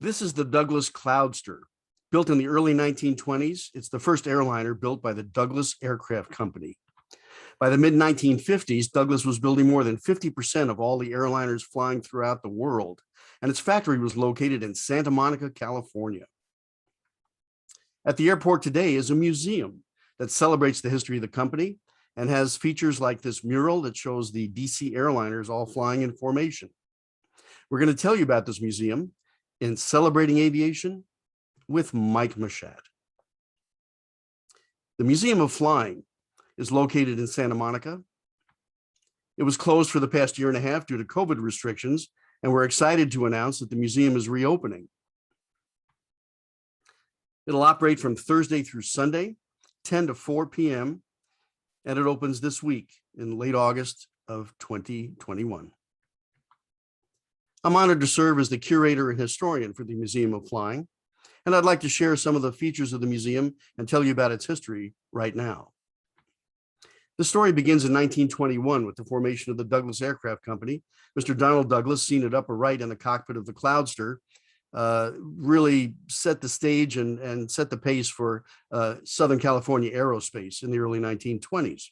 This is the Douglas Cloudster. Built in the early 1920s, it's the first airliner built by the Douglas Aircraft Company. By the mid-1950s, Douglas was building more than 50% of all the airliners flying throughout the world, and its factory was located in Santa Monica, California. At the airport today is a museum that celebrates the history of the company and has features like this mural that shows the DC airliners all flying in formation. We're going to tell you about this museum in Celebrating Aviation with Mike Mashat. The Museum of Flying is located in Santa Monica. It was closed for the past year and a half due to COVID restrictions, and we're excited to announce that the museum is reopening. It'll operate from Thursday through Sunday, 10 to 4 p.m., and it opens this week in late August of 2021. I'm honored to serve as the curator and historian for the Museum of Flying, and I'd like to share some of the features of the museum and tell you about its history right now. The story begins in 1921 with the formation of the Douglas Aircraft Company. Mr. Donald Douglas, seen at upper right in the cockpit of the Cloudster, really set the stage and set the pace for Southern California aerospace in the early 1920s.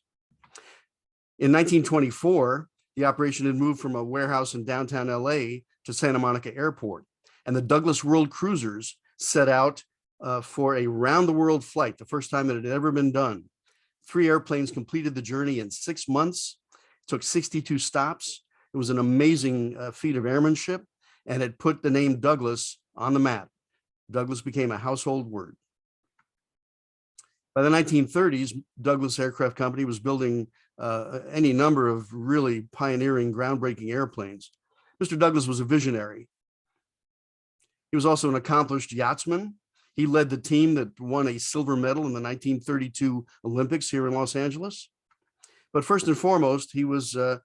In 1924, the operation had moved from a warehouse in downtown LA to Santa Monica Airport, and the Douglas World Cruisers set out for a round-the-world flight, the first time that it had ever been done. 3 airplanes completed the journey in 6 months, took 62 stops. It was an amazing feat of airmanship, and it put the name Douglas on the map. Douglas became a household word. By the 1930s, Douglas Aircraft Company was building any number of really pioneering, groundbreaking airplanes. Mr. Douglas was a visionary. He was also an accomplished yachtsman. He led the team that won a silver medal in the 1932 Olympics here in Los Angeles. But first and foremost, he was a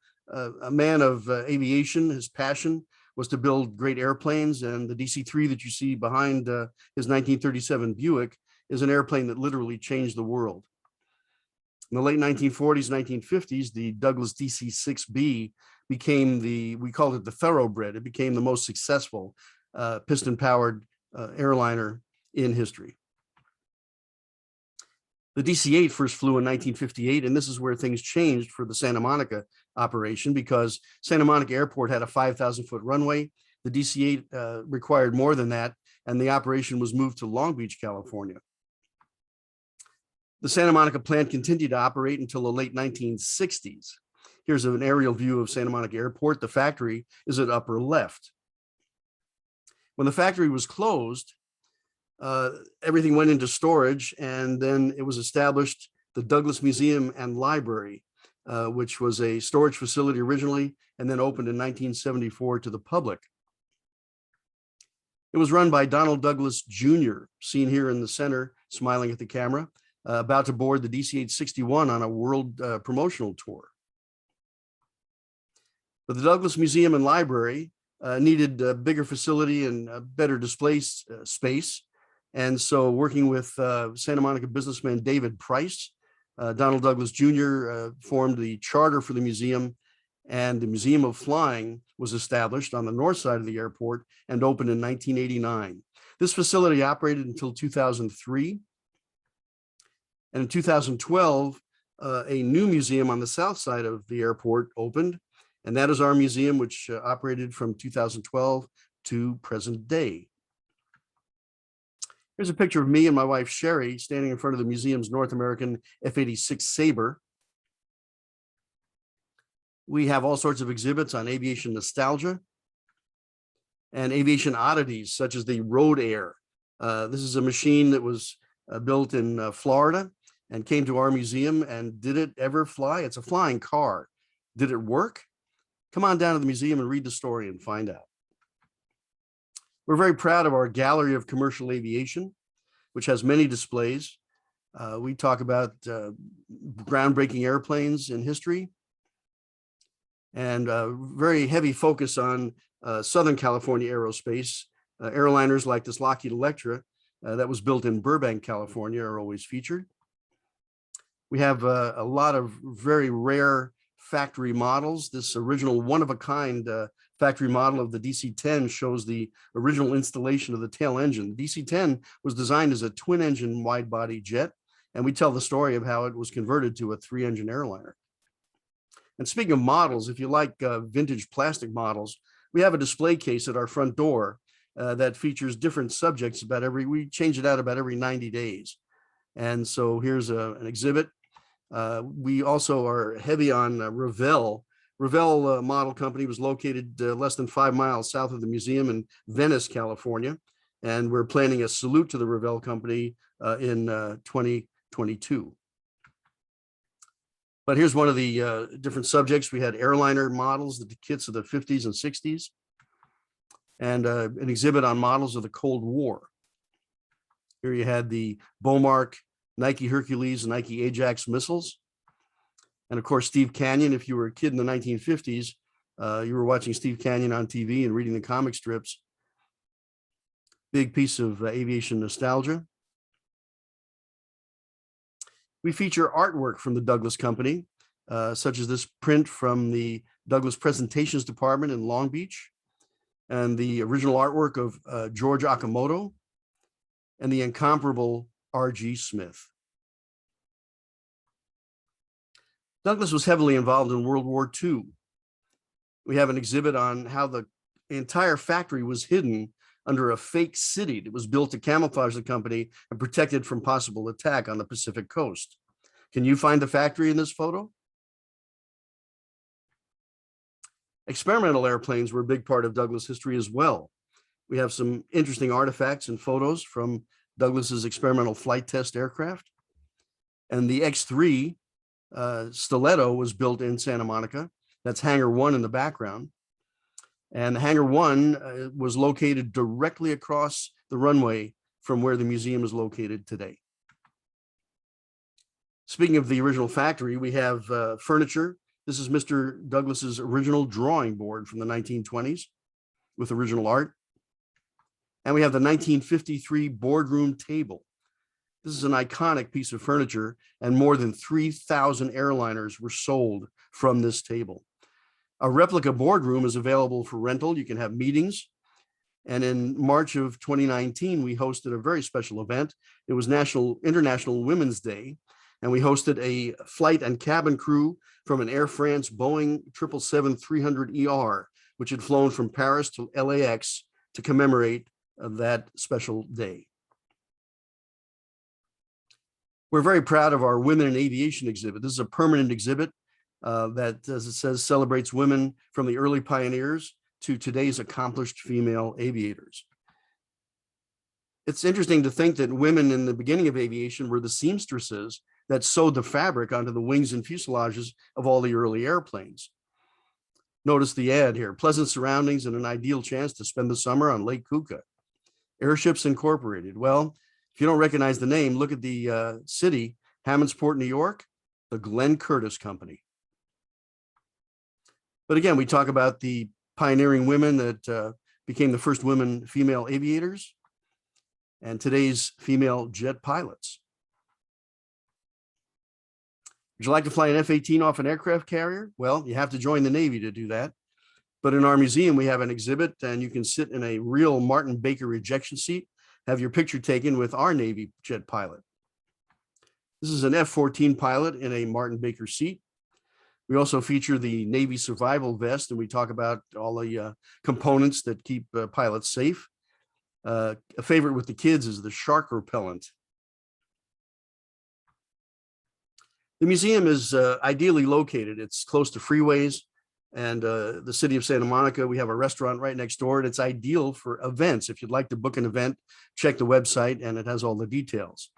man of aviation. His passion was to build great airplanes, and the DC-3 that you see behind his 1937 Buick is an airplane that literally changed the world. In the late 1940s, 1950s, the Douglas DC-6B became we called it the thoroughbred. It became the most successful piston-powered airliner in history. The DC-8 first flew in 1958, and this is where things changed for the Santa Monica operation because Santa Monica Airport had a 5,000-foot runway. The DC-8 required more than that, and the operation was moved to Long Beach, California. The Santa Monica plant continued to operate until the late 1960s. Here's an aerial view of Santa Monica Airport. The factory is at upper left. When the factory was closed, everything went into storage, and then it was established the Douglas Museum and Library, which was a storage facility originally and then opened in 1974 to the public. It was run by Donald Douglas Jr., seen here in the center, smiling at the camera, about to board the DC-861 on a world promotional tour. But the Douglas Museum and Library needed a bigger facility and a better display space. And so working with Santa Monica businessman David Price, Donald Douglas Jr. Formed the charter for the museum, and the Museum of Flying was established on the north side of the airport and opened in 1989. This facility operated until 2003. And in 2012, a new museum on the south side of the airport opened, and that is our museum, which operated from 2012 to present day. Here's a picture of me and my wife, Sherry, standing in front of the museum's North American F-86 Sabre. We have all sorts of exhibits on aviation nostalgia and aviation oddities, such as the Road Air. This is a machine that was built in Florida and came to our museum. And did it ever fly? It's a flying car. Did it work? Come on down to the museum and read the story and find out. We're very proud of our gallery of commercial aviation, which has many displays. We talk about groundbreaking airplanes in history and very heavy focus on Southern California aerospace. Airliners like this Lockheed Electra that was built in Burbank, California, are always featured. We have a lot of very rare factory models. This original one-of-a-kind factory model of the DC-10 shows the original installation of the tail engine. The DC-10 was designed as a twin-engine wide-body jet, and we tell the story of how it was converted to a three-engine airliner. And speaking of models, if you like vintage plastic models, we have a display case at our front door that features different subjects we change it out about every 90 days. And so here's an exhibit. We also are heavy on Revell. Revell Model Company was located less than 5 miles south of the museum in Venice, California. And we're planning a salute to the Revell Company in 2022. But here's one of the different subjects. We had airliner models, the kits of the 50s and 60s, and an exhibit on models of the Cold War. Here you had the Beaumark, Nike Hercules, and Nike Ajax missiles. And of course, Steve Canyon. If you were a kid in the 1950s, you were watching Steve Canyon on TV and reading the comic strips. Big piece of aviation nostalgia. We feature artwork from the Douglas Company, such as this print from the Douglas Presentations Department in Long Beach, and the original artwork of George Okamoto, and the incomparable R.G. Smith. Douglas was heavily involved in World War II. We have an exhibit on how the entire factory was hidden under a fake city that was built to camouflage the company and protect it from possible attack on the Pacific coast. Can you find the factory in this photo? Experimental airplanes were a big part of Douglas history as well. We have some interesting artifacts and photos from Douglas's experimental flight test aircraft. And the X-3 Stiletto was built in Santa Monica. That's Hangar 1 in the background. And Hangar 1 was located directly across the runway from where the museum is located today. Speaking of the original factory, we have furniture. This is Mr. Douglas's original drawing board from the 1920s with original art. And we have the 1953 boardroom table. This is an iconic piece of furniture, and more than 3,000 airliners were sold from this table. A replica boardroom is available for rental. You can have meetings. And in March of 2019, we hosted a very special event. It was International Women's Day, and we hosted a flight and cabin crew from an Air France Boeing 777-300ER, which had flown from Paris to LAX to commemorate that special day. We're very proud of our Women in Aviation exhibit. This is a permanent exhibit that, as it says, celebrates women from the early pioneers to today's accomplished female aviators. It's interesting to think that women in the beginning of aviation were the seamstresses that sewed the fabric onto the wings and fuselages of all the early airplanes. Notice the ad here: pleasant surroundings and an ideal chance to spend the summer on Lake Keuka. Airships Incorporated. Well, if you don't recognize the name, look at the city, Hammondsport, New York, the Glenn Curtiss Company. But again, we talk about the pioneering women that became the first women female aviators and today's female jet pilots. Would you like to fly an F-18 off an aircraft carrier? Well, you have to join the Navy to do that. But in our museum, we have an exhibit, and you can sit in a real Martin Baker ejection seat, have your picture taken with our Navy jet pilot. This is an F-14 pilot in a Martin Baker seat. We also feature the Navy survival vest, and we talk about all the components that keep pilots safe. A favorite with the kids is the shark repellent. The museum is ideally located. It's close to freeways and the city of Santa Monica. We have a restaurant right next door, and it's ideal for events. If you'd like to book an event, check the website, and it has all the details.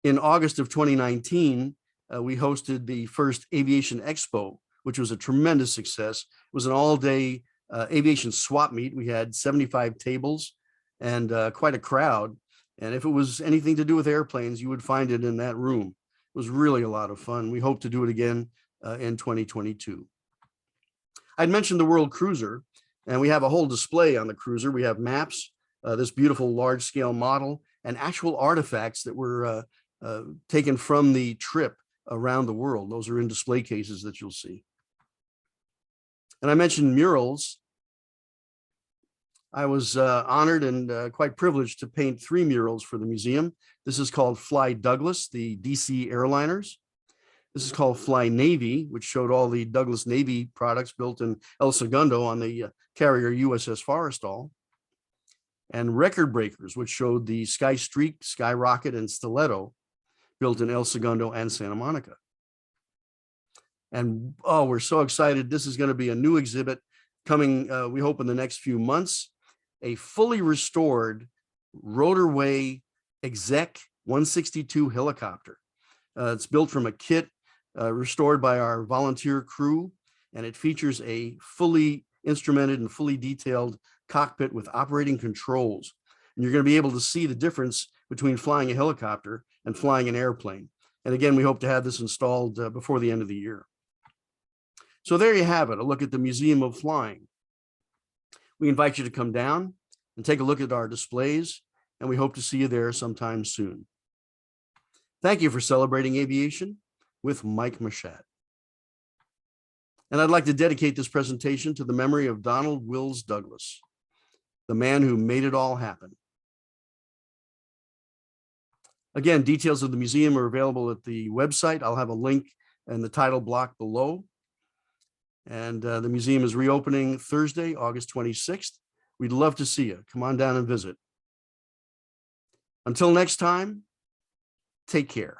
In August of 2019, we hosted the first Aviation Expo, which was a tremendous success. It was an all-day aviation swap meet. We had 75 tables and quite a crowd. And if it was anything to do with airplanes, you would find it in that room. It was really a lot of fun. We hope to do it again in 2022. I'd mentioned the World Cruiser, and we have a whole display on the cruiser. We have maps, this beautiful large-scale model, and actual artifacts that were taken from the trip around the world. Those are in display cases that you'll see. And I mentioned murals. I was honored and quite privileged to paint 3 murals for the museum. This is called Fly Douglas, the DC airliners. This is called Fly Navy, which showed all the Douglas Navy products built in El Segundo on the carrier USS Forrestal. And Record Breakers, which showed the Sky Streak, Sky Rocket, and Stiletto built in El Segundo and Santa Monica. And oh, we're so excited. This is going to be a new exhibit coming, we hope, in the next few months. A fully restored rotorway Exec 162 helicopter. It's built from a kit restored by our volunteer crew, and it features a fully instrumented and fully detailed cockpit with operating controls. And you're going to be able to see the difference between flying a helicopter and flying an airplane. And again, we hope to have this installed before the end of the year. So there you have it, a look at the Museum of Flying. We invite you to come down and take a look at our displays, and we hope to see you there sometime soon. Thank you for celebrating aviation with Mike Mashat. And I'd like to dedicate this presentation to the memory of Donald Wills Douglas, the man who made it all happen. Again, details of the museum are available at the website. I'll have a link in the title block below. And the museum is reopening Thursday, August 26th. We'd love to see you. Come on down and visit. Until next time, take care.